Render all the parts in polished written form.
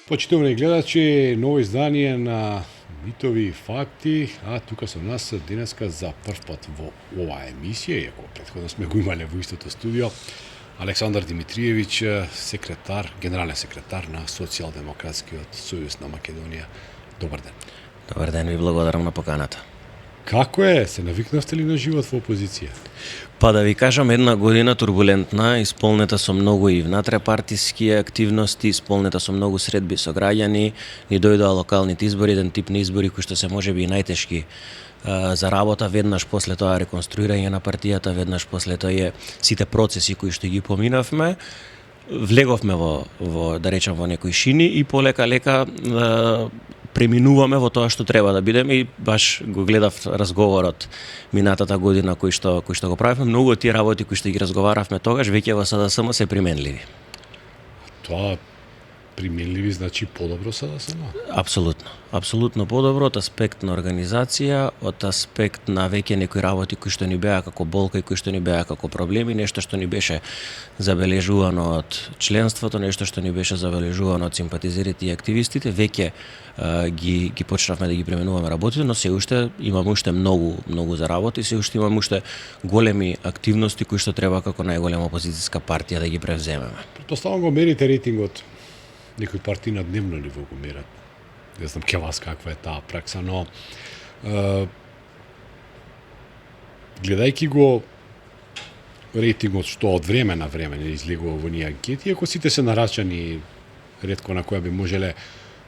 Почитувани гледачи, ново издание на Митови и факти, а тука со нас денеска за прв пат во оваа емисија, иако претходно сме го имале во истото студио, Александар Димитриевич, секретар, генерален секретар на Социјалдемократскиот сојуз на Македонија. Добар ден. Добар ден, ви благодарам на поканата. Како е? Се навикнавте ли на живот во опозиција? Па да ви кажам, една година турбулентна, исполнета со многу и внатрепартиски активности, исполнета со многу средби со граѓани, ни дојдоа локалните избори, еден тип на избори кои што се можеби и најтешки за работа, веднаш после тоа реконструирање на партијата, веднаш после тоа сите процеси кои што ги поминавме, влеговме во да речам во некои шини и полека преминуваме во тоа што треба да бидеме и баш го гледав разговорот минатата година кој што го правевме, многу од тие работи кои што ги разговаравме тогаш веќе во СДСМ се применливи. Тоа применливи значи подобро СДСМ? Апсолутно подобро од аспект на организација, од аспект на веќе некои работи кои што ни беа како болка и кои што ни беа како проблеми, нешто што ни беше забележувано од членството, нешто што ни беше забележувано од симпатизерите и активистите, веќе ги почнавме да ги применуваме работите, но се уште имаме многу за работа и се уште имаме уште големи активности кои што треба како најголема опозицијска партија да ги превземеме. Претпоставам го мерите рейтингот. Некои партии на дневно ниво го мерат. Не знам ке вас каква е таа пракса, но гледајќи го рейтингот што од време на време не излегува во ние анкети, ако сите се нарачани ретко на која би можеле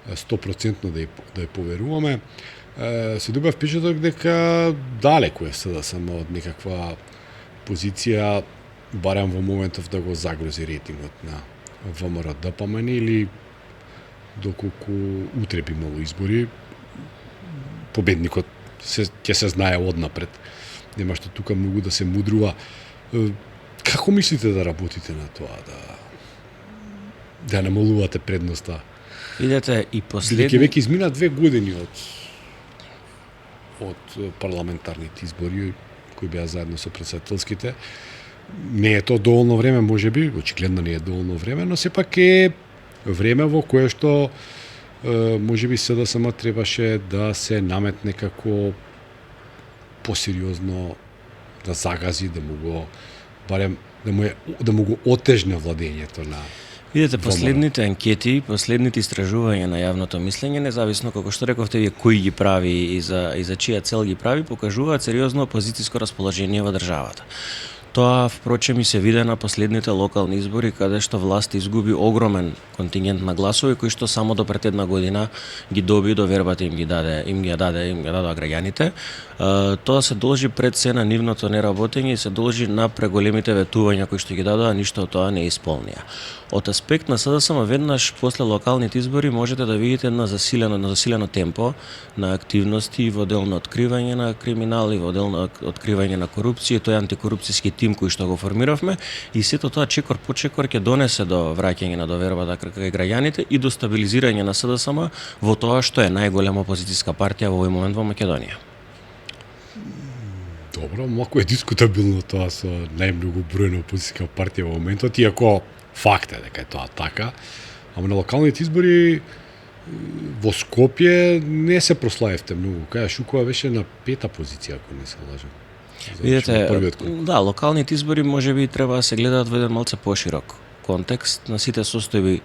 100% да ја поверуваме, се добива впечаток дека далеку е СДСМ од некаква позиција, барем во моментов да го загрози рейтингот на ВМРО ДПМН или доколку утре би имало избори, победникот ќе се знае однапред. Нема што тука многу да се мудрува. Како мислите да работите на тоа, да намалувате предноста? Видете, и последни... Бидејќи веќе измина 2 години од парламентарните избори, кои беа заедно со претседателските, не е тоа доволно време, можеби, очигледно не е доволно време, но сепак е време во кое што можеби СДСМ требаше да се наметне како посериозно да загази, да му го барем да му го отежне владењето на. Видете, последните анкети, последните истражувања на јавното мислење, независно како што рековте вие кој ги прави и за чија цел ги прави, покажуваат сериозно опозицијско расположение во државата. Тоа, впрочем, и се виде на последните локални избори, каде што власт изгуби огромен контингент на гласови, кои што само до пред една година ги доби, довербата им ги дадоа граѓаните. Тоа се должи пред се на нивното неработење и се должи на преголемите ветувања кои што ги дадоа, ништо од тоа не исполнија. Од аспект на СДСМ веднаш после локалните избори можете да видите на засилено темпо на активности во дел на откривање на криминал и во дел на откривање на корупција, тој антикорупцијски тим кој што го формиравме и сето тоа чекор по чекор ќе донесе до враќање на довербата кај граѓаните и до стабилизирање на СДСМ во тоа што е најголема опозицијска партија во овој момент во Македонија. Добро, малку е дискутабилно тоа со најмногу бројна опозицијска партија во моментот, иако факт е дека е тоа така, ама на локалните избори во Скопје не се прославивте многу. Кај Шукова беше на 5-та позиција, ако не се лажам. Видете, да, локалните избори можеби треба да се гледаат во еден малце поширок контекст на сите состојби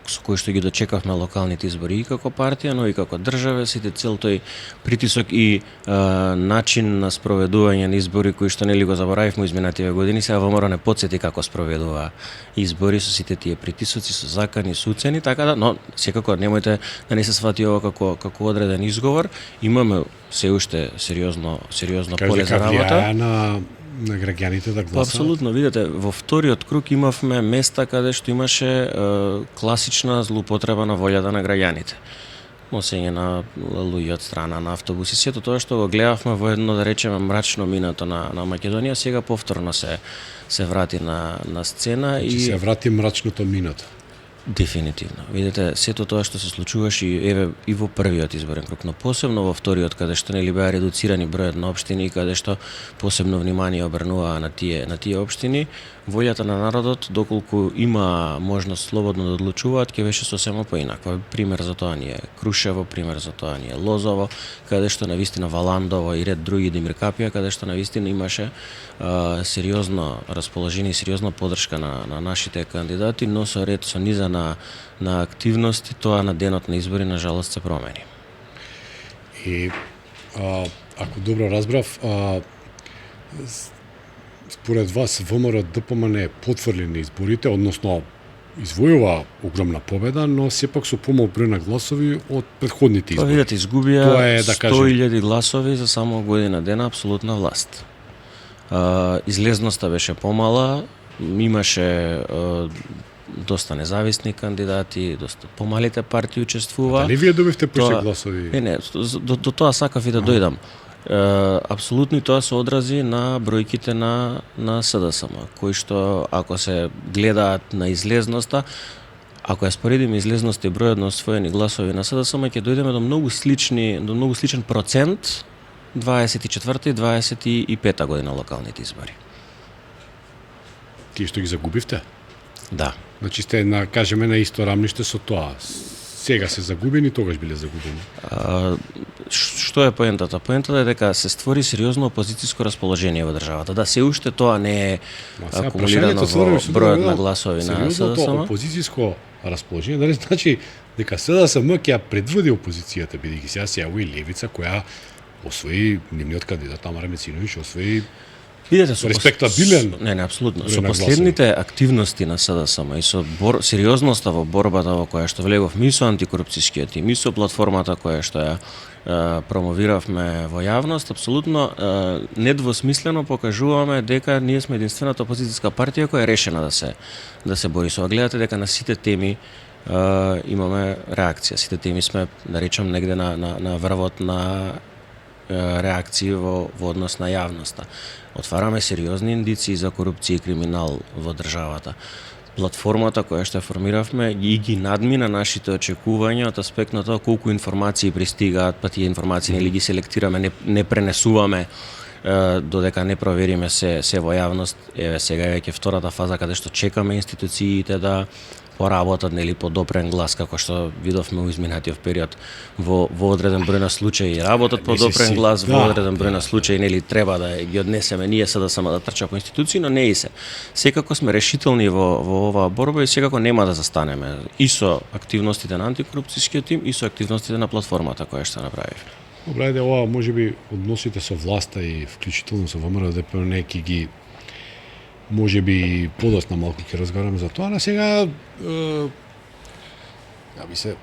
со кои што ги дочекавме локалните избори и како партија, но и како држава, сите цел тој притисок и начин на спроведување на избори кои што нели го заборавивме изминативе години, сега ВМРО не потсети како спроведува избори со сите тие притисоци, со закани, со уцени, така да, но секако немојте да не се свати ова како одреден изговор. Имаме се уште сериозно поле за работа. На граѓаните да гласат? Апсолутно, видете, во вториот круг имавме места каде што имаше класична злоупотреба на волјата на граѓаните. Носење на луѓе од страна на автобуси, сето тоа што го гледавме во едно, да речеме, мрачно минато на Македонија, сега повторно се врати на сцена. Значи се врати мрачното минато. Дефинитивно. Видете, сето тоа што се случуваше и во првиот изборен круг, но посебно во вториот, каде што нели беа редуцирани бројот на општини, каде што посебно внимание обрнуваа на тие општини, волјата на народот, доколку има можност слободно да одлучуваат, ќе беше сосема поинаква. Пример за тоа ни е Крушево, пример за тоа ни е Лозово, каде што навистина Валандово и ред други Димиркапија, каде што навистина имаше сериозно расположение и сериозна поддршка на нашите кандидати, но со низа на активности, тоа на денот на избори на жалост се промени. И ако добро разбрав, според вас ВМРО ДПМН потврди на изборите, односно извојува огромна победа, но сепак со помал број на гласови од претходните избори. Тоа видите, изгубија да 100.000 гласови за само година дена апсолутна власт. Излезноста беше помала, имаше доста независни кандидати, доста помалите партии учествува. Дали вие добивте повеќе гласови? Не, до тоа сакав и да дојдам. Апсолутно тоа се одрази на бројките на СДСМ, кои што ако се гледаат на излезноста, ако ја споредиме излезноста и бројот на освоени гласови на СДСМ, ќе дојдеме до многу сличен процент 24 и 25 година локалните избори. Тие што ги загубивте? Да. Значи сте кажеме на исто рамниште со тоа. Сега се загубени, тогаш биле загубени. Што е поентата? Поентата е дека се створи сериозно опозицијско расположение во државата. Да, се уште тоа не е акумулирано во бројот на гласови на СДСМ. Сериозното опозицијско расположение, дали значи дека СДСМ ќе ја предводи опозицијата, бидејќи сега се јавува и Левица, која освои нивниот кандидат Тамара Мециновиќ, освои видете, респектабилен. Не, апсолутно. Со последните активности на СДСМ и со сериозноста во борбата во која што влеговме и со антикорупцијскиот тим, и со платформата која што ја промовиравме во јавност, апсолутно недвосмислено покажуваме дека ние сме единствената опозицијска партија која е решена да се бори со. Гледате дека на сите теми имаме реакција. Сите теми сме, да речем, негде на врвот на реакции во однос на јавноста. Отвараме сериозни индиции за корупција и криминал во државата. Платформата која што формиравме ги надмина нашите очекувања од аспект на тоа колку информации пристигаат, па тие информации или ги селектираме, не пренесуваме додека не провериме се во јавност. Еве сега е веќе втората фаза каде што чекаме институциите да поработат нели по допрен глас, како што видовме во изминатиот период во одреден број на случаи работат по допрен глас, во одреден број на случаи нели треба да ги однесеме ние да трча по институции, но не и се. Секако сме решителни во оваа борба и секако нема да застанеме и со активностите на антикорупцијскиот тим и со активностите на платформата која што направивме. Добра, ајде ова можеби односите со власта и вклучително со ВМРО ДПМН ќе ги може би подоцна малку ќе разговараме за тоа, на сега ја би се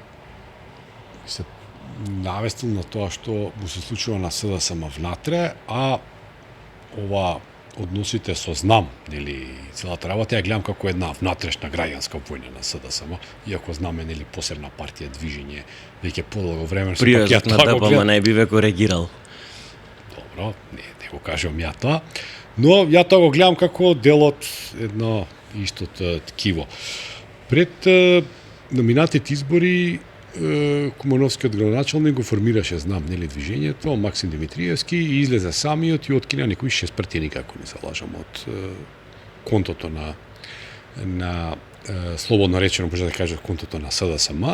навестил на тоа што му се случува на СДСМ внатре, а ова односите со знам, нели, целата работа ја гледам како една внатрешна граѓанска војна на СДСМ, иако знаме нели посебна партија движење веќе подолго време пријатот на ДПМН не би ве коригирал. Добро, не го кажувам ја тоа. Но ја тоа го гледам како дел од едно истот ткиво. Пред номинатите избори Кумановскиот градоначалник го формираше, знам, нели, движењето, Максим Димитриевски, и излезе самиот и откина некои 6 партијани, ако не се лажам, од контото на слободно речено, може да кажа, контото на СДСМ,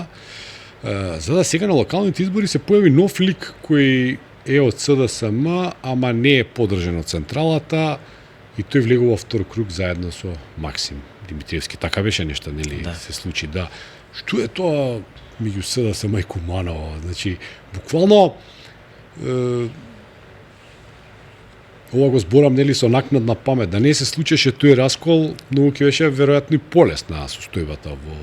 за да сега на локалните избори се појави нов лик кој е од СДСМ, ама не е подржан од централата и тој влегува во втор круг заедно со Максим Димитриевски. Така беше нешто, нели, да се случи, да. Што е тоа меѓу СДСМ и Куманово? Значи, буквално ова го зборам, нели, со накнадна памет. Да не се случеше тој раскол, многу ќе беше веројатно и полесна состојбата во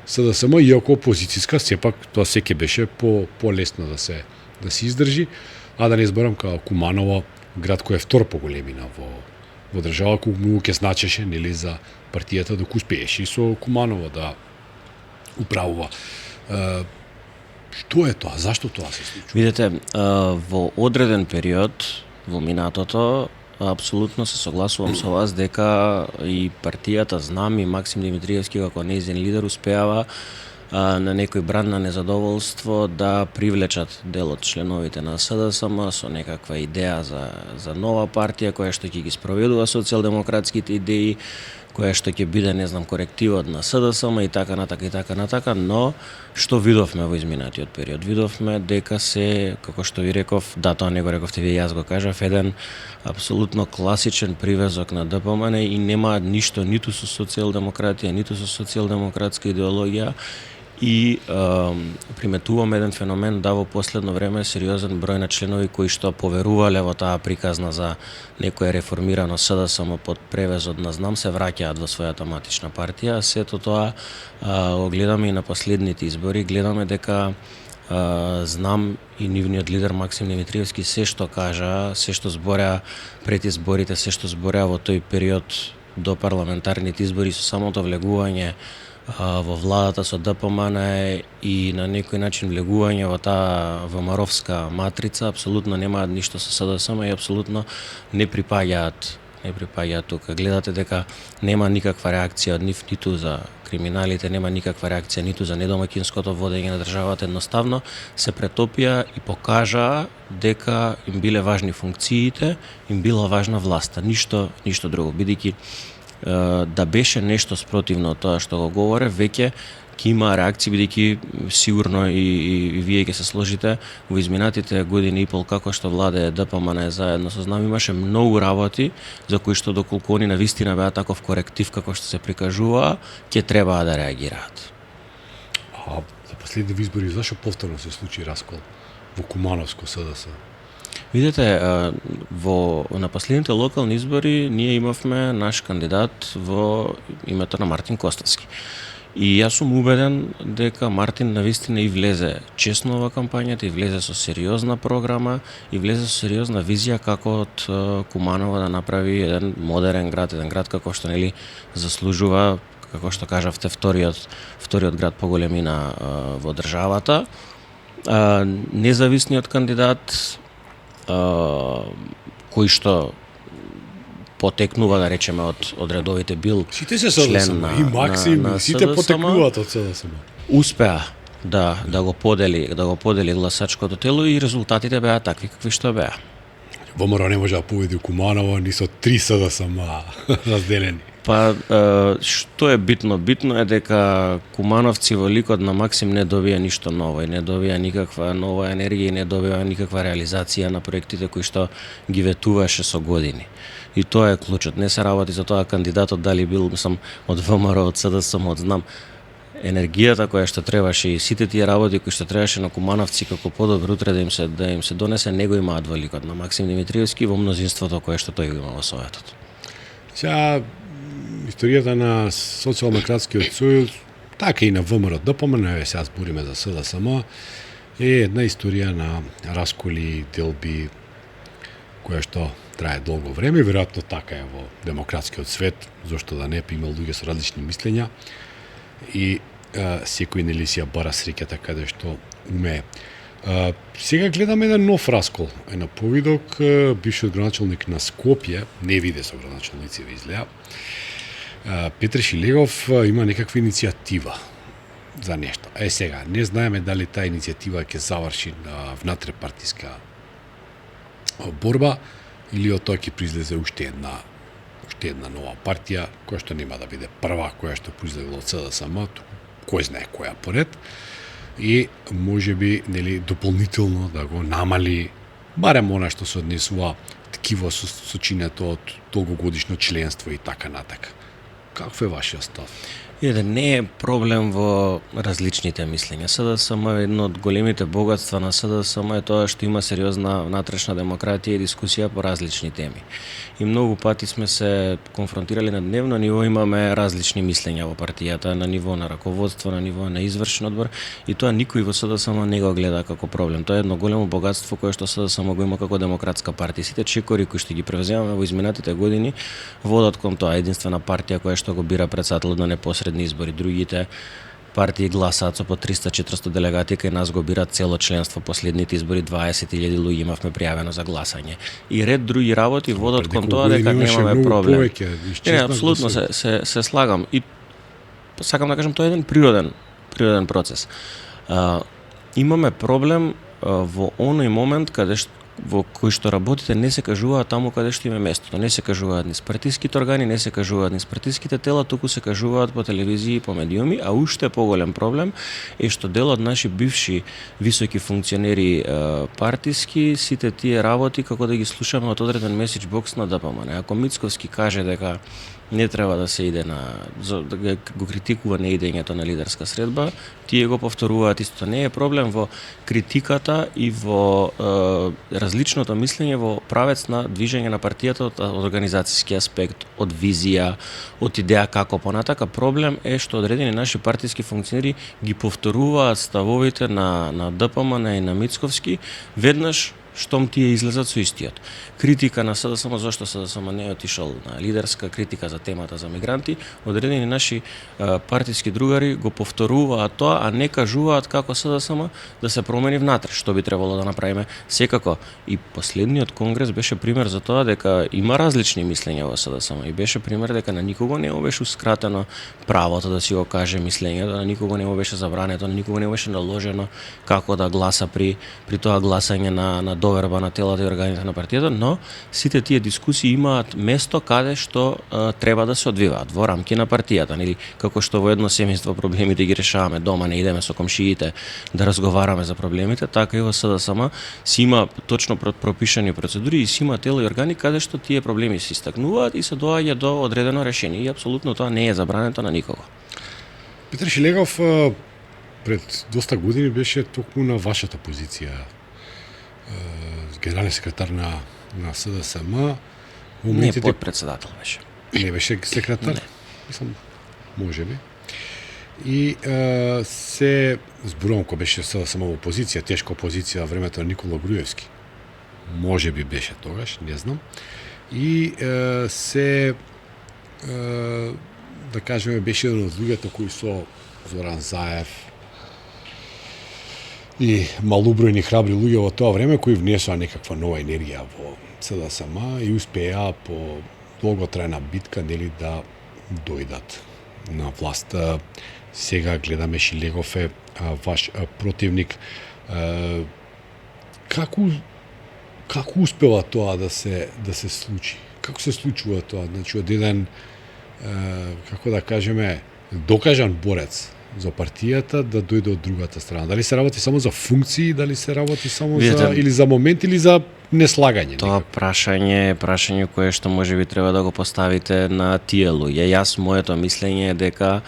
СДСМ, иако опозицијска, сепак тоа секе беше полесно да се издржи, а да не зборам како Куманово, град кој е втор по големина во држава, кој многу ќе значеше, нели, за партијата док успееше и со Куманово да управува. Што е тоа? Зашто тоа се случува? Видете, во одреден период во минатото апсолутно се согласувам со вас дека и партијата Знам и Максим Димитриевски како нејзин лидер успеава на некој бранд на незадоволство да привлечат дел од членовите на СДСМ со некаква идеја за нова партија која што ќе ги спроведува социјалдемократските идеи, која што ќе биде, не знам, корективот на СДСМ и така натака, но што видовме во изминатиот период? Видовме дека се, како што ви реков, да, тоа не го рековте вие, јас го кажав, еден апсолутно класичен привезок на ДПМН и нема ништо ниту со социјалдемократија, ниту со социјалдемократска идеологија. И приметувам еден феномен да во последно време сериозен број на членови кои што поверувале во таа приказна за некое реформирано СДСМ под превезот на Знам се враќаат во својата матична партија. Сето тоа го гледаме и на последните избори, гледаме дека Знам и нивниот лидер Максим Димитриевски се што кажа, се што збореа пред изборите, се што збореа во тој период до парламентарните избори со самото влегување во владата со ДПМН и на некој начин влегување во таа ВМРО-вска матрица, апсолутно немаат ништо со СДСМ и апсолутно не припаѓаат тука. Гледате дека нема никаква реакција од нив ниту за криминалите, нема никаква реакција ниту за недомаќинското водење на државата, едноставно се претопија и покажаа дека им биле важни функциите, им била важна власта, ништо друго, бидејќи да беше нешто спротивно од тоа што го говоре, веќе ќе има реакции, бидејќи сигурно и вие ќе се сложите во изминатите години и пол како што владее ДПМН заедно со Знам имаше многу работи за кои што доколку они навистина беа таков коректив како што се прикажуваа, ќе требаа да реагираат. За последните избори зашо повторно се случи раскол во Кумановско СДС? Видете, на последните локални избори ние имавме наш кандидат во името на Мартин Коставски. И јас сум убеден дека Мартин навистина и влезе честно во кампањата, и влезе со сериозна програма, и влезе со сериозна визија како од Куманово да направи еден модерен град, еден град како што нели заслужува, како што кажавте, вториот град по големина во државата. Независниот кандидат кој што потекнува, да речеме, од редовите бил сите се член на, и Максим, на сите потекнуваат од СДСМ. Успеа да го подели гласачкото тело и резултатите беа такви какви што беа. ВМРО не може да победи Куманово ни со 3 СДСМ разделени. Па, што е битно? Битно е дека кумановци во ликот на Максим не добија ништо ново и не добија никаква нова енергија и не добија никаква реализација на проектите кои што ги ветуваше со години. И тоа е клучот. Не се работи за тоа кандидатот дали бил од ВМРО, од СДСМ, од Знам. Енергијата која што требаше и сите тие работи кои што требаше на кумановци како подобро утре да им се донесе, него имаат во ликот на Максим Димитриевски во мнозинството кое што тој го има во Советот. Сега историјата на Социјалдемократскиот сојуз, така и на ВМРО, ДПМН, сега збориме за СДСМ, е една историја на расколи, делби, која што трае долго време, веројатно така е во демократскиот свет, зошто да не, имал луѓе со различни мислења и секој нели си ја бара среќата каде што умее. Сега гледаме еден нов раскол. На повидок бившиот градоначалник на Скопје, не виде со градоначалници во излеа, Петре Шилегов има некаква иницијатива за нешто. Сега, не знаеме дали таа иницијатива ќе заврши на внатре-партиска борба или од тоа ќе произлезе уште една нова партија, која што нема да биде прва, која што произлегла од СДСМ, кој знае која поред, и можеби нели дополнително да го намали барем она што се однесува ткиво со сочинето од долгогодишно членство и така натака. Каков е вашиот став? Не е проблем во различните мислења. СДСМ е едно од големите богатства на СДСМ е тоа што има сериозна внатрешна демократија и дискусија по различни теми. И многу пати сме се конфронтирали на дневно ниво, имаме различни мислења во партијата, на ниво на раководство, на ниво на извршен одбор, и тоа никој во СДСМ не го гледа како проблем. Тоа е едно големо богатство кое што СДСМ го има како демократска партија. Сите чекори кои што ги превземаме во изминатите години водат кон тоа единствена партија која што го бира председателот на непосредни избори. Другите партии гласаат со по 300-400 делегати, кај нас го бират цело членство, последните избори 20.000 луѓе имавме пријавено за гласање. И ред други работи водат кон тоа дека немаме проблем. Не, апсолутно се слагам и сакам да кажам тоа е еден природен процес. Имаме проблем во оној момент во кој што работите не се кажуваат таму каде што им е местото. Не се кажуваат низ партиските органи, не се кажуваат низ партиските тела, туку се кажуваат по телевизии и по медиуми, а уште поголем проблем е што дел од наши бивши високи функционери партиски, сите тие работи како да ги слушаме од одреден меседж бокс на ДПМН. Ако Мицковски каже дека не треба да се иде да го критикува неидењето на лидерска средба, тие го повторуваат истото. Не е проблем во критиката и во различното мислење во правец на движење на партијата од организацијски аспект, од визија, од идеја како понатака. Проблем е што одредени наши партиски функционери ги повторуваат ставовите на ДПМН и на Мицковски веднаш штом тие излезат со истиот. Критика на СДСМ, зашто СДСМ не е отишол на лидерска критика за темата за мигранти, одредени наши партиски другари го повторуваат тоа, а не кажуваат како СДСМ да се промени внатре, што би требало да направиме. Секако и последниот конгрес беше пример за тоа дека има различни мислења во СДСМ и беше пример дека на никого не му бешеускратено правото да си го каже мислењето, на никого не му беше забрането, на никого не му беше наложено како да гласа при тоа гласање на доверба на телата и органите на партијата, но сите тие дискусии имаат место каде што треба да се одвиваат во рамки на партијата, нели како што во едно семејство проблемите ги решаваме дома, не идеме со комшиите да разговараме за проблемите, така и во СДСМ си има точно пропишани процедури и си има тело и органи каде што тие проблеми се истакнуваат и се доаѓа до одредено решение и апсолутно тоа не е забрането на никого. Петар Шилегов пред доста години беше токму на вашата позиција, генерален секретар на СДСМ. Не подпредседател беше. Не беше секретар? Не. Мислам, може би. И се зборувам кога беше СДСМ во опозиција, тешка опозиција во времето на Никола Груевски. Може би беше тогаш, не знам. И се да кажеме беше еден од луѓето кои со Зоран Заев и малобројни храбри луѓе во тоа време кои внесоа некаква нова енергија во СДСМ и успеа по долготрајна битка нели да дојдат на власт. Сега гледаме Шилегов е ваш противник. Како успева тоа да се случи? Како се случува тоа? Значи од еден како да кажеме докажан борец за партијата да дојде од другата страна. Дали се работи само за функции, дали се работи само или за момент или за неслагање? Тоа прашање кое што можеби треба да го поставите на тие луѓе. Јас моето мислење е дека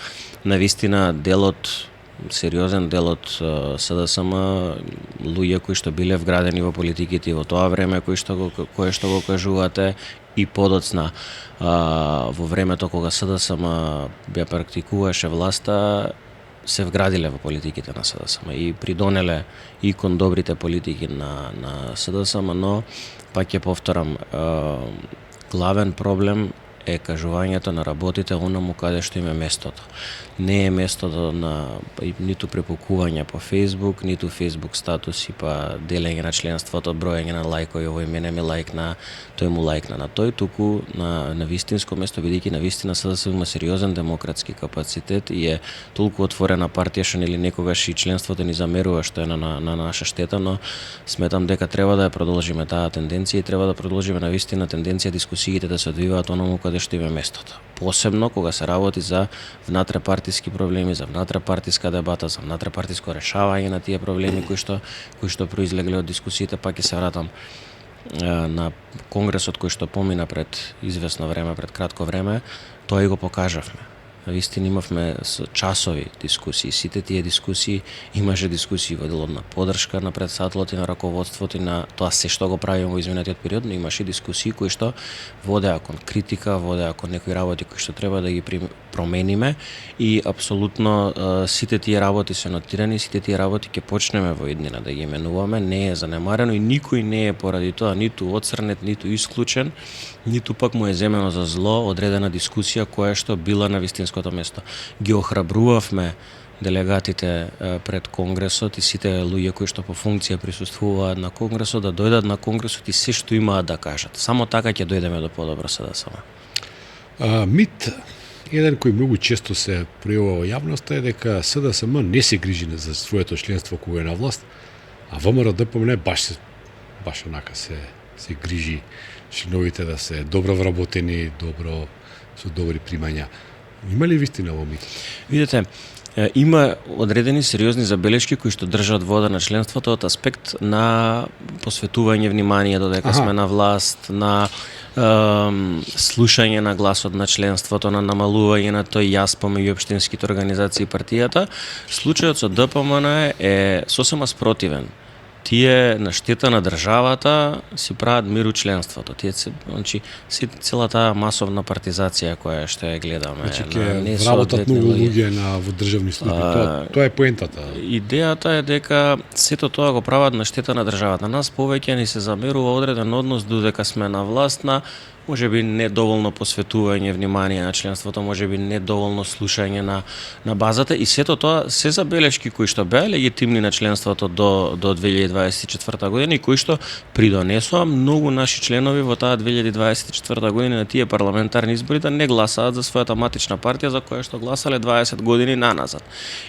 навистина сериозен дел од СДСМ, луѓе кои што биле вградени во политиките во тоа време, кои што го кажувате и подоцна во времето кога СДСМ ја практикуваше власта, се вградиле во политиките на СДСМ и придонеле и кон добрите политики на СДСМ, но пак ќе повторам, главен проблем е кажувањето на работите онаму каде што им е местото. Не е местото на ниту препукување по Facebook, ниту Facebook статуси па делење на членството, броење на лајкови, овој мене ми лајкна, тој му лајкна на тој, туку на вистинско место, бидејќи на вистина СДСМ има сериозен демократски капацитет и е толку отворена партија што нели некогаш и членството ни замерува што е на наша штета, но сметам дека треба да ја продолжиме таа тенденција и треба да продолжиме на вистина тенденција дискусиите да се одвиваат онаму каде што има местото. Посебно кога се работи за внатрепартиски проблеми, за внатрепартиска дебата, за внатрепартиско решавање на тие проблеми кои што произлегле од дискусиите, пак ќе се вратам на конгресот кој што помина пред известно време, пред кратко време, тоа и го покажавме. Навистина имавме часови дискусии. Сите тие дискусии имаше дискусии во делот на поддршка на претседателот и на раководството и на тоа се што го правиме во изминатиот период, но имаше дискусии кои што водеа кон критика, водеа кон некои работи кои што треба да ги промениме и апсолутно сите тие работи се нотирани, сите тие работи ќе почнеме во иднина да ги именуваме, не е занемарено и никој не е поради тоа ниту оцрнет, ниту исклучен, ниту пак му е земено за зло одредена дискусија која што била на вистинското место. Ги охрабрувавме делегатите пред Конгресот и сите луѓе кои што по функција присуствуваат на Конгресот да дојдат на Конгресот и се што имаат да кажат. Само така ќе дојдеме до подобро СДСМ. Мит еден кој многу често се пројавува во јавноста е дека СДСМ не се грижи за своето членство кога е на власт, а ВМРО ДПМН баш онака се грижи членовите да се добро вработени, со добри примања. Има ли вистина во мит? Видете, има одредени сериозни забелешки кои што држат вода на членството од аспект на посветување внимание додека сме на власт, на слушање на гласот на членството, на намалување на тој јас помеѓу општинските организации и партијата. Случајот со ДПМН е сосема спротивен. Тие на штета на државата си прават миру членството. Тие значи целата масовна партизација која што ја гледаме. Значи ќе вработат многу луѓе во државни служби. Тоа е поентата. Идејата е дека сето тоа го прават на штета на државата. Нас повеќе ни се замерува одреден однос додека сме на власт на можеби недоволно посветување внимание на членството, можеби недоволно слушање на базата и сето тоа се забелешки кои што беа легитимни на членството до 2024 година и кои што придонесоа многу наши членови во таа 2024 година на тие парламентарни избори да не гласаат за својата матична партија за која што гласале 20 години наназад.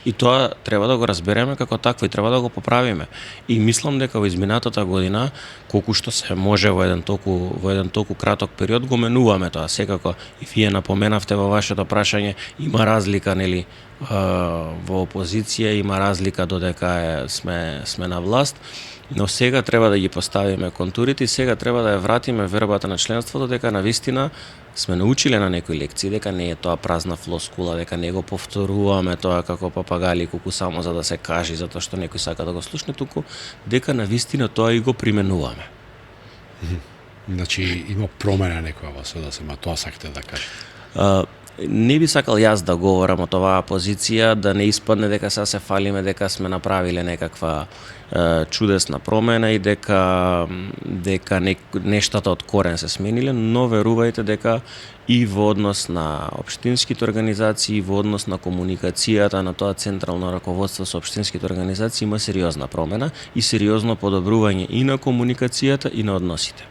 И тоа треба да го разбереме како такво и треба да го поправиме. И мислам дека во изминатата година колку што се може во еден толку краток период го менуваме тоа. Секако и вие напоменавте во вашето прашање, има разлика нели во опозиција, има разлика додека сме на власт, но сега треба да ги поставиме контурите и сега треба да ја вратиме вербата на членството дека навистина сме научиле на некои лекции, дека не е тоа празна флоскула, дека не го повторуваме тоа како папагали куку само за да се кажи, затоа што некој сака да го слушне, туку дека навистина тоа и го применуваме. Значи има промена некоја во СДСМ, тоа сакате да кажете? Не би сакал јас да говорам од оваа позиција, да не испадне дека сега се фалиме, дека сме направиле некаква чудесна промена и дека нештата од корен се смениле, но верувајте дека и во однос на општинските организации, во однос на комуникацијата на тоа централно раководство со општинските организации има сериозна промена и сериозно подобрување и на комуникацијата и на односите.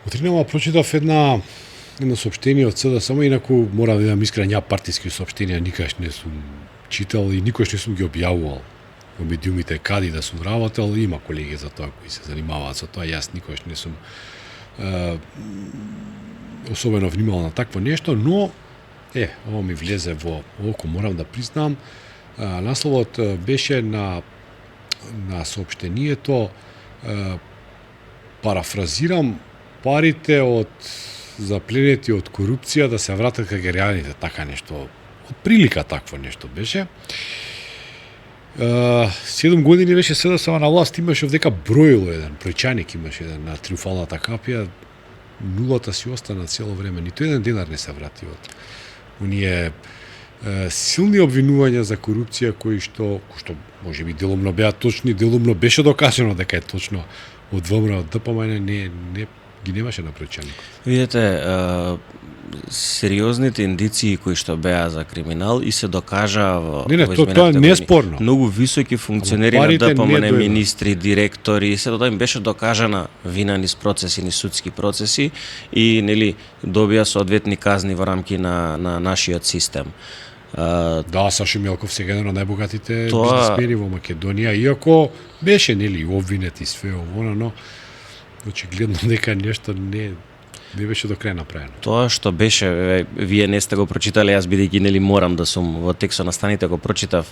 Утринава прочитав едно соопштение од СДСМ, инаку мора да бидам искрен, ја партиски соопштенија никогаш не сум читал и никогаш не сум ги објавувал во медиумите кади да сум работел. Има колеги за тоа кои се занимаваат со тоа, јас никогаш не сум особено внимавал на такво нешто, но ово ми влезе во око, морам да признам. Насловот беше на соопштението, парафразирам, парите од запленети од корупција да се вратат кај граѓаните, така нешто. Од прилика такво нешто беше. 7 години беше СДСМ на власт, имаше дека броило еден бројчаник, имаше еден на Триумфалната капија, нулата си остана цело време, ниту еден денар не се врати од оние силни обвинувања за корупција кои што можеби делумно беа точни, делумно беше докажано дека е точно од ВМРО, од ДПМН не ги немаше на бројчаник. Видете, сериозните индиции кои што беа за криминал и се докажа во тоа не е спорно. Многу високи функционери на ДПМН, министри, директори, се тоа им беше докажана вина низ процеси, низ судски процеси и нели добија соодветни казни во рамки на нашиот систем. Да, Сашо Мелков сега еден од најбогатите бизнисмени во Македонија, иако беше нели обвинет и све ово, но очигледно дека нешто не беше до крај направено. Тоа што беше, вие не сте го прочитале, јас бидејќи нели морам да сум во текстот на станите го прочитав,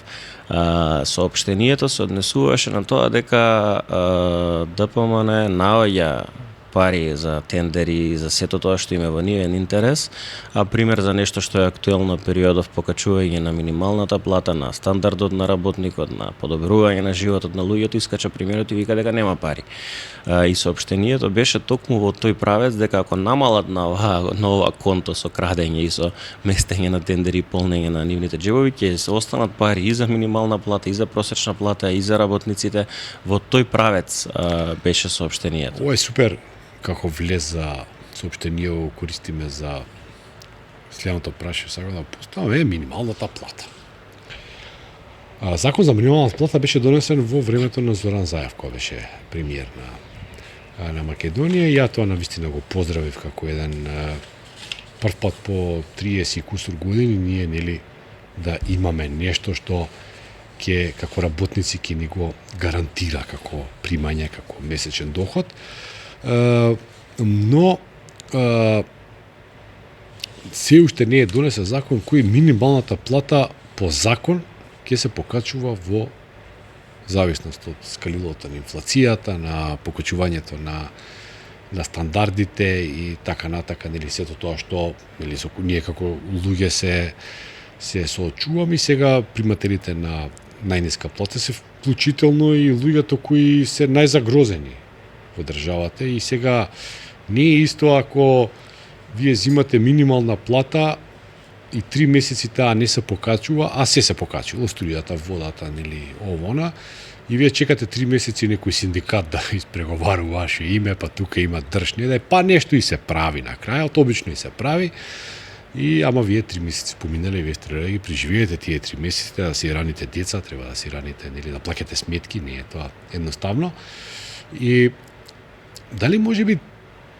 соопштението се однесуваше на тоа дека ДПМН наоѓа пари за тендери, за сето тоа што име во нивен интерес, а пример за нешто што е актуелно периодов покачување на минималната плата, на стандардот на работникот, на подобрување на животот на луѓето, искача примерот и вика дека нема пари. И соопштението беше токму во тој правец дека ако намалат на ова конто со крадење и со местење на тендери и полнење на нивните џебови, ќе се останат пари и за минимална плата, и за просечна плата, и за работниците. Во тој правец беше соопштението. Ова е супер како влез за соопштение го користиме за следното прашање, сакам да поставам минималната плата. Закон за минималната плата беше донесен во времето на Зоран Заев, кој беше премиер на Македонија, и ја тоа навистина го поздравив како еден прв пат по 30 и кусур години ние нели да имаме нешто што ќе како работници ќе ни го гарантира како примање, како месечен доход. Но се уште не е донесен закон кој минималната плата по закон ќе се покачува во зависност од скалилото на инфлацијата, на покачувањето на стандардите и така натака, нели сето тоа што нели ние како луѓе се соочуваме. И сега примателите на најниска плата се вклучително и луѓето кои се најзагрозени во државата. И сега не е исто ако вие зимате минимална плата и 3 месеци таа не се покачува, а се покачува, струјата, водата, нели овона, и вие чекате 3 месеци некој синдикат да испреговарува ваше име, па тука има држни, да па нешто и се прави на крајот, обично и се прави. И ама вие 3 месеци поминале, вие треба да ги преживеете тие 3 месеци, да си раните деца, треба да си раните, нели да плаќате сметки, не е тоа едноставно. И дали можеби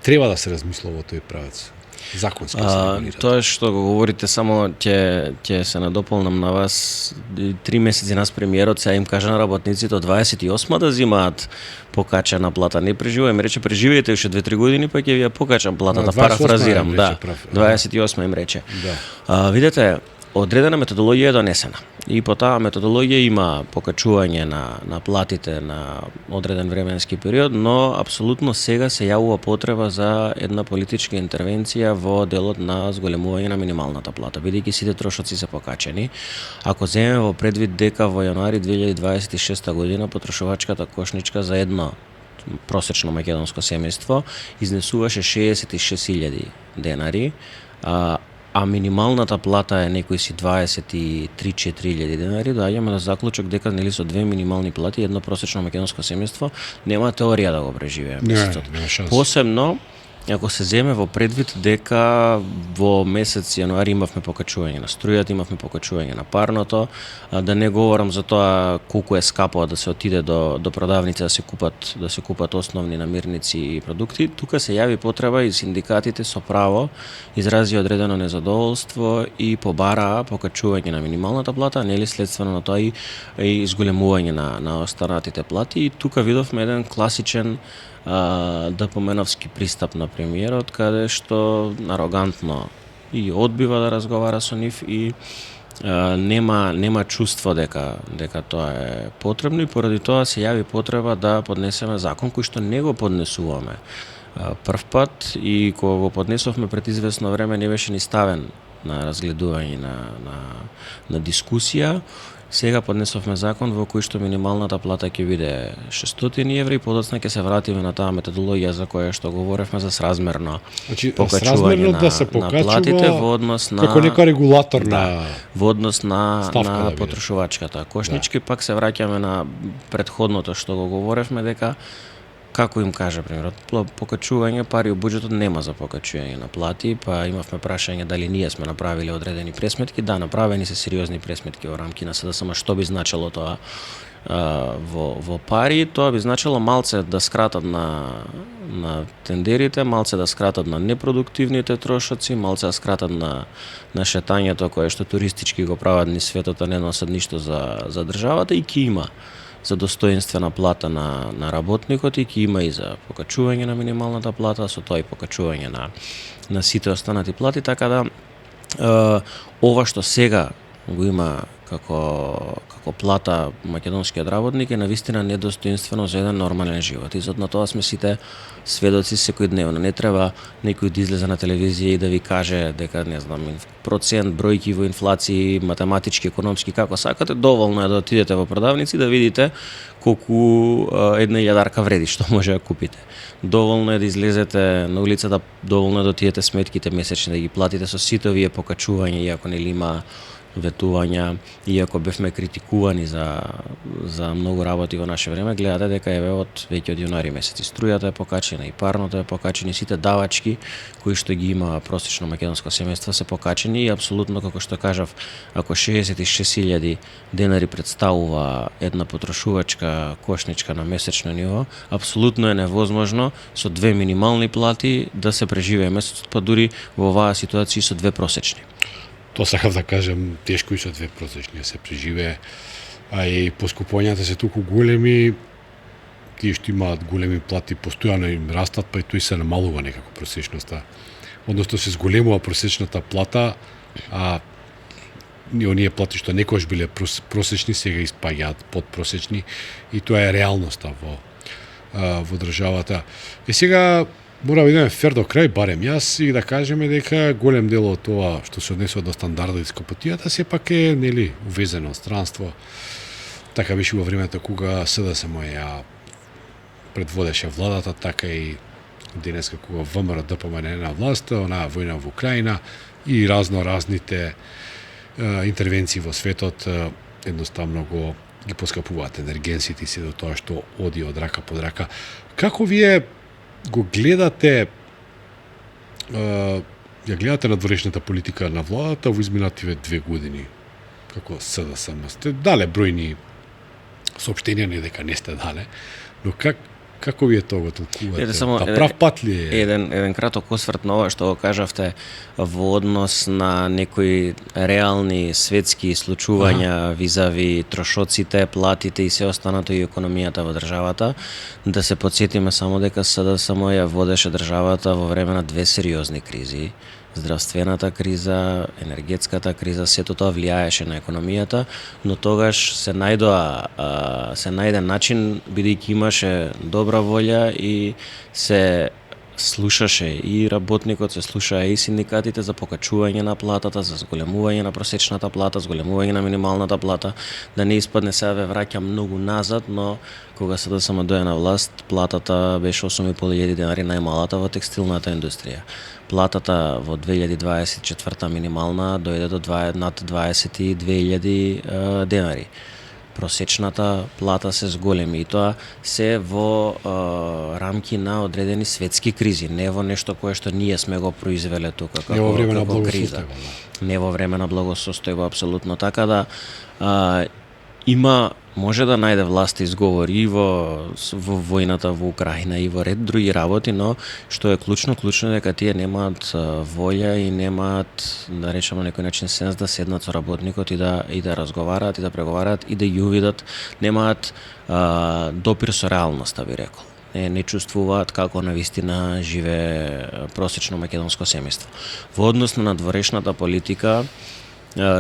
треба да се размислува во тој правец? Законски се регулира. Тоа што го говорите, само ќе се надополнам на вас. 3 месеци нас премиерот сега им кажа на работниците од 28 да взимаат покачена плата. Не преживуваме, рече преживеете уште 2-3 години па ќе ви ја покачам платата, парафразирам, да. 28 им рече. Да. Видете, одредена методологија е донесена. И по таа методологија има покачување на платите на одреден временски период, но апсолутно сега се јавува потреба за една политичка интервенција во делот на зголемување на минималната плата, бидејќи сите трошоци се покачени. Ако земеме во предвид дека во јануари 2026 година потрошувачката кошничка за едно просечно македонско семејство изнесуваше 66.000 денари, а минималната плата е некои си 23-4.000 денари, доаѓаме до заклучок дека нели со две минимални плати едно просечно македонско семејство нема теорија да го преживее месецот. Посебно ако се земе во предвид дека во месец јануари имавме покачување на струјата, имавме покачување на парното, да не говорам за тоа колку е скапо да се отиде до продавница да се купат основни намирници и продукти. Тука се јави потреба и синдикатите со право изрази одредено незадоволство и побараа покачување на минималната плата, нели следствено на тоа и зголемување на останатите плати. И тука видовме еден класичен ДПМНовски пристап на премиерот, каде што арогантно и одбива да разговара со нив и нема чувство дека тоа е потребно, и поради тоа се јави потреба да поднесеме закон кој што не го поднесуваме прв пат, и кога го поднесовме пред известно време не беше ни ставен на разгледување на дискусија. Сега поднесовме закон во кој што минималната плата ќе биде 600 еври, подоцна ќе се вратиме на таа методологија за која што говоревме за сразмерно покачување на платите во однос на како нека регулаторна во однос на да потрошувачката кошнички. Пак се враќаме на претходното што го говоревме, дека како им кажа примерот, покачување пари у буџетот нема за покачување на плати, па имавме прашање дали ние сме направиле одредени пресметки. Да, направени се сериозни пресметки во рамки на СДСМ. Што би значило тоа во пари? Тоа би значило малце да скратат на тендерите, малце да скратат на непродуктивните трошоци, малце да скратат на шетањето кое што туристички го прават низ светот, а не носат ништо за државата, и ќе има за достоинствена плата на работникот, и ќе има и за покачување на минималната плата, со тоа и покачување на сите останати плати, така да ова што сега го има како плата македонскиот работник е навистина недостоинствено за еден нормален живот. И на тоа сме сите сведоци секојдневно. Не треба некој да излезе на телевизија и да ви каже дека, не знам, процент, бројки во инфлација, математички, економски, како сакате. Доволно е да отидете во продавници да видите колку една илјадарка вреди, што може да купите. Доволно е да излезете на улицата, доволно е да отидете сметките месечни да ги платите со сите овие покачувања, иако нели ветувања, иако бевме критикувани за многу работи во наше време, гледате дека еве веќе од јунари месец и струјата е покачена, и парното е покачено, и сите давачки кои што ги има просечно македонско семејство се покачени и апсолутно како што кажав, ако 66.000 денари представува една потрошувачка кошничка на месечно ниво, апсолутно е невозможно со две минимални плати да се преживее месецот, па дури во оваа ситуација со две просечни. Тоа сакав да кажам, тешко и со две просечни се преживее, а и поскупувањата се толку големи, тие што имаат големи плати постојано им растат, па и тој се намалува некако просечноста. Односно се зголемува просечната плата, а оние плати што некојаш биле просечни сега испаѓаат подпросечни и тоа е реалноста во државата. И сега мора да бидеме фер до крај, барем јас, и да кажеме дека голем дел од тоа што се однесува до стандардот и скопотијата сепак е нели увезено од странство. Така беше во времето кога СДСМ ја предводеше владата, така и денеска кога ВМРО ДПМН е на власт, онаа војна во Украина и разните интервенции во светот едноставно го ги поскапуваат енергенсите и се до тоа што оди од рака под рака. Како вие го гледате ја гледате надворешната политика на владата во изминативе 2 години? Како СДСМ сте дале бројни соопштенија, не дека не сте дале, но како вие тоа го толкувате? Прав пат ли е? Еден краток осврт на ова што го кажавте во однос на некои реални светски случувања визави трошоците, платите и се останато и економијата во државата, да се потсетиме само дека СДСМ ја водеше државата во време на две сериозни кризи. Здравствената криза, енергетската криза, сето тоа влијаеше на економијата, но тогаш се најде начин, бидејќи имаше добра волја и се слушаше и работникот, се слушаа и синдикатите за покачување на платата, за зголемување на просечната плата, зголемување на минималната плата, да не испадне сега ве враќа многу назад, но кога СДСМ дојде на власт, платата беше 8.500 денари, најмалата во текстилната индустрија. Платата во 2024 минимална дојде до над 22.000 денари. Просечната плата се зголеми и тоа се во рамки на одредени светски кризи, не во нешто кое што ние сме го произвеле тука како, не во време на криза. Не во време на благосостојба, апсолутно така да може да најде власт изговори во војната во Украина и во ред други работи, но што е клучно е дека тие немаат волја и немаат, да речеме на некој начин, сенс да седнат со работникот и да разговараат и да преговараат и да ја увидат, немаат допир со реалноста, би рекол. Не чувствуваат како навистина живее просечно македонско семејство. Во однос на надворешната политика,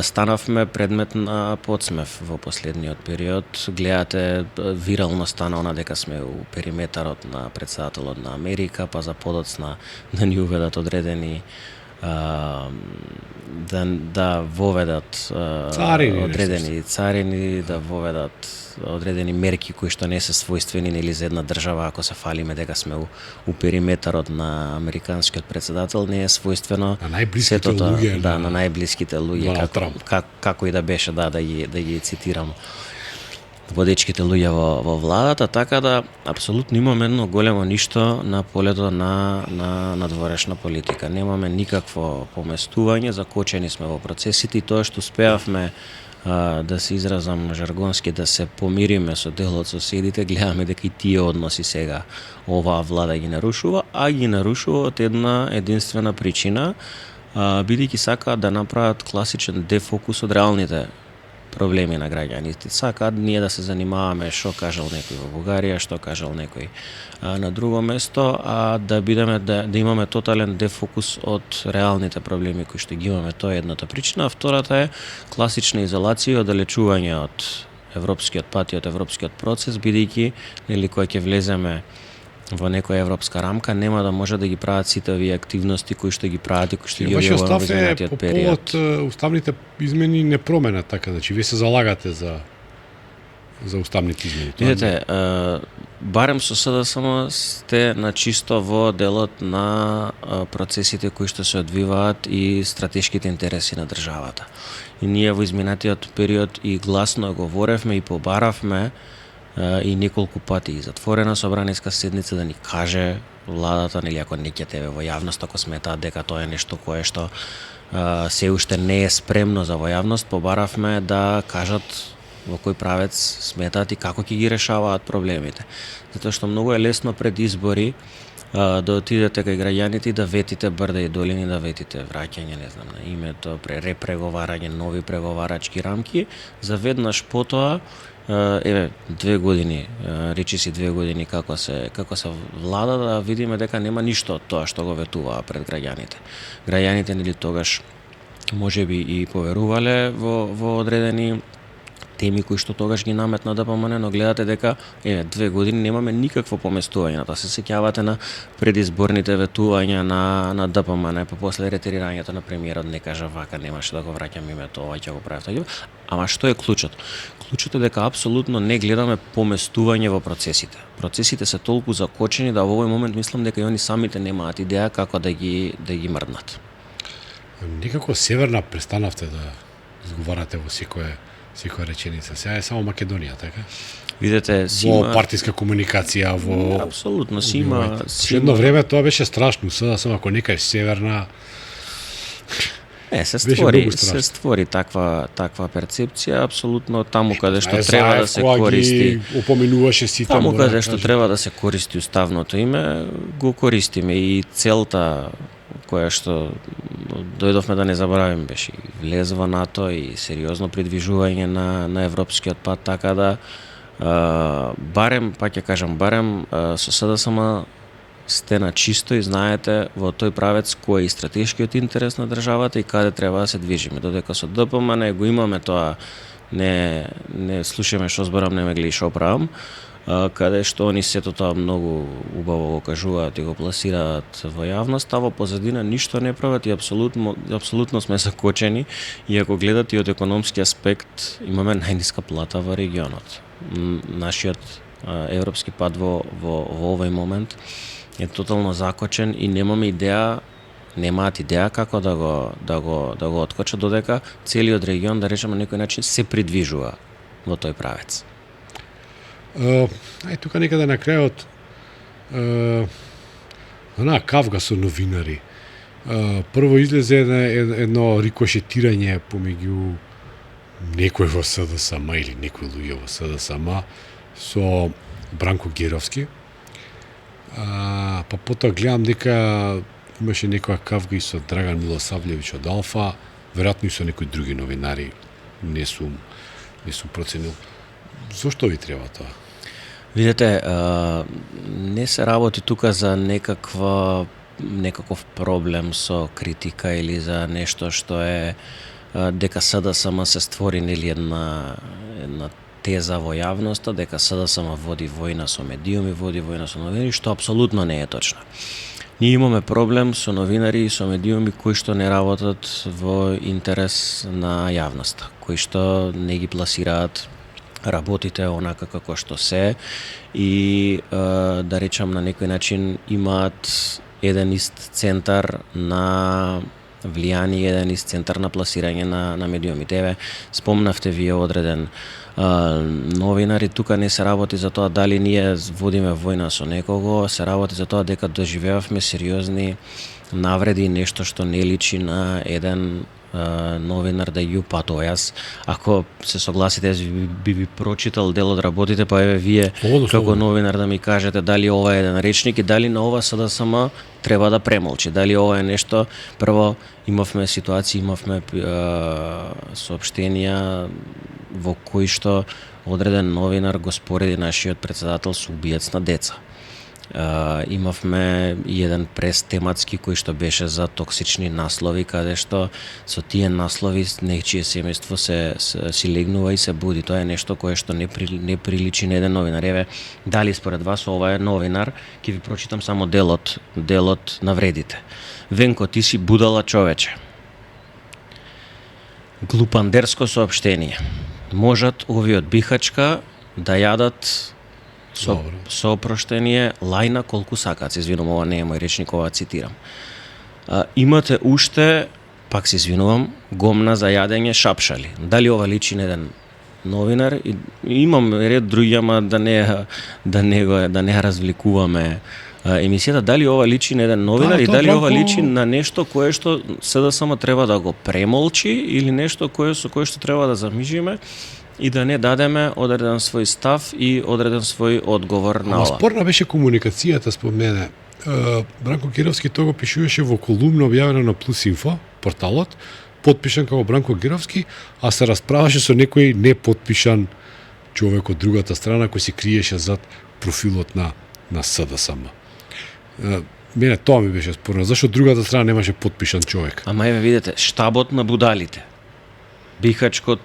станавме предмет на подсмев во последниот период. Гледате, вирално стана дека сме у периметарот на претседателот на Америка, па за подоцна да ни уведат одредени да воведат одредени царини, да воведат одредени мерки кои што не се својствени нели за една држава, ако се фалиме дека сме у периметарот на американскиот претседател, не е својствено на најблиските луѓе, на најблиските луѓе, како и да беше, да ги цитирам водечките луѓе во владата, така да апсолутно имаме едно големо ништо на полето на надворешна политика. Немаме никакво поместување, закочени сме во процесите и тоа што успеавме да се изразам жаргонски, да се помириме со дел од соседите, гледаме дека и тие односи сега оваа влада ги нарушува, а ги нарушува од една единствена причина, бидејќи сакаат да направат класичен дефокус од реалните проблеми на граѓаните. Сакаат ние да се занимаваме што кажал некој во Бугарија, што кажал некој на друго место, а да имаме тотален дефокус од реалните проблеми кои што ги имаме. Тоа е едната причина, а втората е класична изолација и оддалечување од европскиот пат и од европскиот процес, бидејќи нели кога ќе влеземе во некоја европска рамка, нема да може да ги прават сите овие активности кои што ги прават и кои што ги објавуваат во изминатиот период. По повод уставните измени не променат, така, значи вие се залагате за уставните измени. Видете, барем со СДСМ сте на чисто во делот на процесите кои што се одвиваат и стратешките интереси на државата. И ние во изминатиот период и гласно говоревме и побаравме и неколку пати и затворена собраниска седница да ни каже владата, нели ако не ќе тебе во јавност, ако сметаат дека тоа е нешто кое што се уште не е спремно за во јавност, побаравме да кажат во кој правец сметаат и како ќе ги решаваат проблемите. Затоа што многу е лесно пред избори да отидете кај граѓаните и да ветите брда и долини, да ветите враќање, не знам, на името, репреговарање, нови преговарачки рамки, за веднаш потоа еве 2 години, речи си 2 години како се влада, да видиме дека нема ништо од тоа што го ветуваа пред граѓаните. Граѓаните нели тогаш можеби и поверувале во одредени теми кои што тогаш ги наметна ДПМН, но гледате дека 2 години немаме никакво поместување. Тоа се сеќавате на предизборните ветувања на ДПМН, па после ретирирањето на премиерот не кажа вака, немаше да го враќам името, ова ќе го правев. Ама што е клучот? Клучот е дека апсолутно не гледаме поместување во процесите. Процесите се толку закочени да во овој момент мислам дека и они самите немаат идеја како да ги мрднат. Некако северна престанавте да изговарате во секоја реченица. Сега е само Македонија, така? Видете, во партиска комуникација, во апсолутно си има. Едно време тоа беше страшно, сега само ако нека е северна. Се створи таква перцепција, апсолутно таму каде што треба да се користи. Опоменуваше сите. Таму каде што треба да се користи уставното име, го користиме и целта која што дојдовме да не забравим беше влез во НАТО и сериозно придвижување на европскиот пат, така да барем, па ќе кажам, со СДСМ сте на чисто и знаете во тој правец кој е и стратешкиот интерес на државата и каде треба да се движиме. Додека со ДПМН го имаме тоа, не слушаме што зборам, не ме гледи што правам, каде што они сето тоа многу убаво го кажуваат и го пласираат во јавност, а во позадина ништо не прават и апсолутно сме закочени. И ако гледате од економски аспект, имаме најниска плата во регионот. Нашиот европски пат во овој момент е тотално закочен и немаат идеја како да го откочат, додека целиот регион, да речеме на некој начин, се придвижува во тој правец. Тука некаде на крајот кавга со новинари. Прво излезе едно рикошетирање помеѓу некој во СДСМ или некој луѓе во СДСМ со Бранко Геровски. Па потоа гледам дека имаше некоја кавга и со Драган Милосавлевиќ од Алфа, веројатно и со некои други новинари, не сум проценил. Зошто ви треба тоа? Видете, не се работи тука за некаков проблем со критика или за нешто што е дека СДСМ се створи нели една теза во јавноста, дека СДСМ води војна со медиуми, води војна со новинари, што апсолутно не е точно. Ние имаме проблем со новинари и со медиуми кои што не работат во интерес на јавноста, кои што не ги пласираат работите онака како што се и да речам на некој начин имаат еден ист центар на влијание, еден ист центар на пласирање на медиумите. Еве, спомнавте вие одреден новинари, тука не се работи за тоа дали ние водиме војна со некого, се работи за тоа дека доживеавме сериозни навреди, нешто што не личи на еден новинар да ги упатува. Јас, ако се согласите, би прочитал дел од работите, па еве вие како новинар да ми кажете дали ова е еден речник и дали на ова СДСМ треба да премолчи, дали ова е нешто. Прво имавме ситуации, имавме соопштенија во кои што одреден новинар го спореди нашиот председател со убиец на деца. Имавме и еден прес тематски кој што беше за токсични наслови, каде што со тие наслови нечие семејство си легнува и се буди. Тоа е нешто кое што не приличи на еден новинар. Еве, дали според вас ова е новинар? Ќе ви прочитам само делот на вредите. Венко, ти си будала човече. Глупандерско соопштение. Можат овие од Бихачка да јадат Добро. Со опроштение, лајна колку сакаат, се извинувам, ова не е мој речник, ова цитирам. Имате уште, пак се извинувам, гомна за јадење шапшали. Дали ова личи на еден новинар? И имам ред други, ама да не ја развлекуваме емисијата. Дали ова личи на еден новинар и дали ова личи на нешто кое што СДСМ треба да го премолчи или нешто со кое што треба да замижиме и да не дадеме одреден свој став и одреден свој одговор на ова. Спорна беше комуникацијата според мене. Бранко Гировски тоа го пишуваше во колумна објавена на Плюс Инфо, порталот, потпишан како Бранко Гировски, а се расправаше со некој непотпишан човек од другата страна кој се криеше зад профилот на СДСМ. Мене тоа ми беше спорно, зашто другата страна немаше потпишан човек. Ама еве видете, штабот на будалите. Бихачко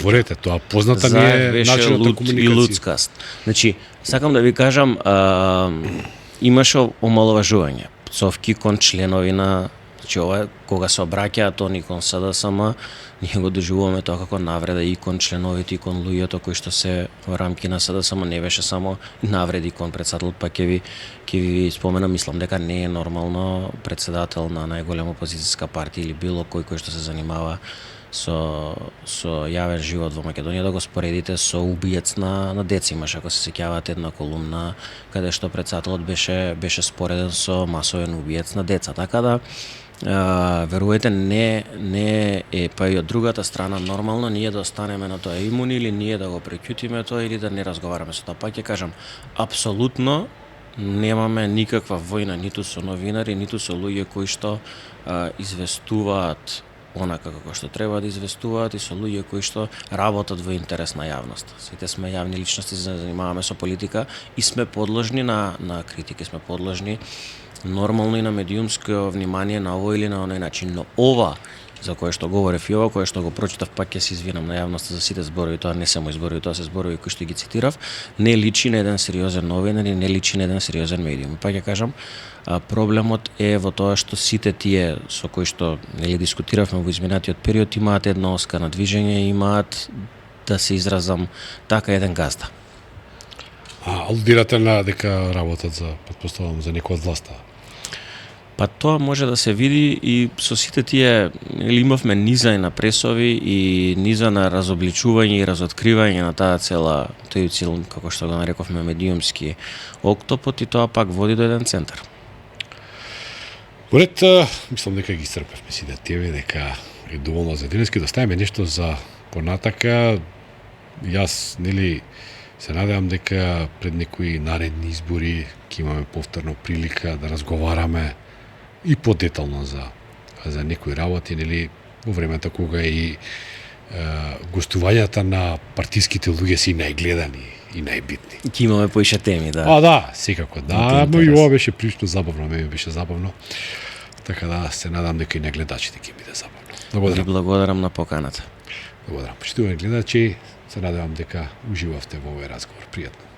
Ворете, тоа позната ми е начинот на комуникација. И лудскаст. Значи, сакам да ви кажам, имаше омаловажување, пцовки кон членови на, значи ова кога се обраќаат они кон СДСМ, ние го доживуваме тоа како навреда и кон членовите и кон луѓето кои што се во рамки на СДСМ, не беше само навреди кон председател, па ќе ви споменам, мислам дека не е нормално председател на најголема опозицијска партија или било кој што се занимава со јавен живот во Македонија да го споредите со убиец на деца. Имаше, ако се сеќавате, една колумна каде што председателот беше спореден со масовен убиец на деца. Така да верувате, не е па и од другата страна нормално ние да останеме на тоа имуни или ние да го преќутиме тоа или да не разговараме со тоа. Пак ќе кажам, апсолутно немаме никаква војна ниту со новинари, ниту со луѓе кои што известуваат онака како што треба да известуваат и со луѓе кои што работат во интерес на јавноста. Сите сме јавни личности, се занимаваме со политика и сме подложни на критики, сме подложни нормално и на медиумско внимание на овој или на оној начин. Но ова за кое што говорев и ова, кое што го прочитав, пак ќе се извинам на јавноста за сите зборови, тоа не се мои зборови, тоа се зборови кои што ги цитирав, не личи на еден сериозен новинар и не личи на еден сериозен медиум. Пак ќе кажам, проблемот е во тоа што сите тие со кои што дискутиравме во изминатиот период имаат едно оскано движење, имаат, да се изразам така, еден газда. Алудирате на дека работат за, претпоставувам, за некој од власта? Па тоа може да се види и со сите тие, имавме низа на пресови и низа на разобличување и разоткривање на тој цел, како што го нарековме, медиумски октопот, и тоа пак води до еден центар. Поред, мислам дека ги исцрпевме сите теми, дека е доволно за денески, да ставиме нешто за понатака. Јас, се надевам дека пред некои наредни избори ќе имаме повторно прилика да разговараме и подетално за некои работи, во времето кога и гостувањата на партиските луѓе се најгледани и најбитни. Ќе имаме поише теми, да. Да, секако, да, но и ова беше прилично забавно, мене беше забавно. Така да се надам дека и на гледачите ќе биде забавно. Благодарам. Благодарам на поканата. Благодарам. Почитувани гледачи, се надевам дека уживавте во овој разговор. Пријатно.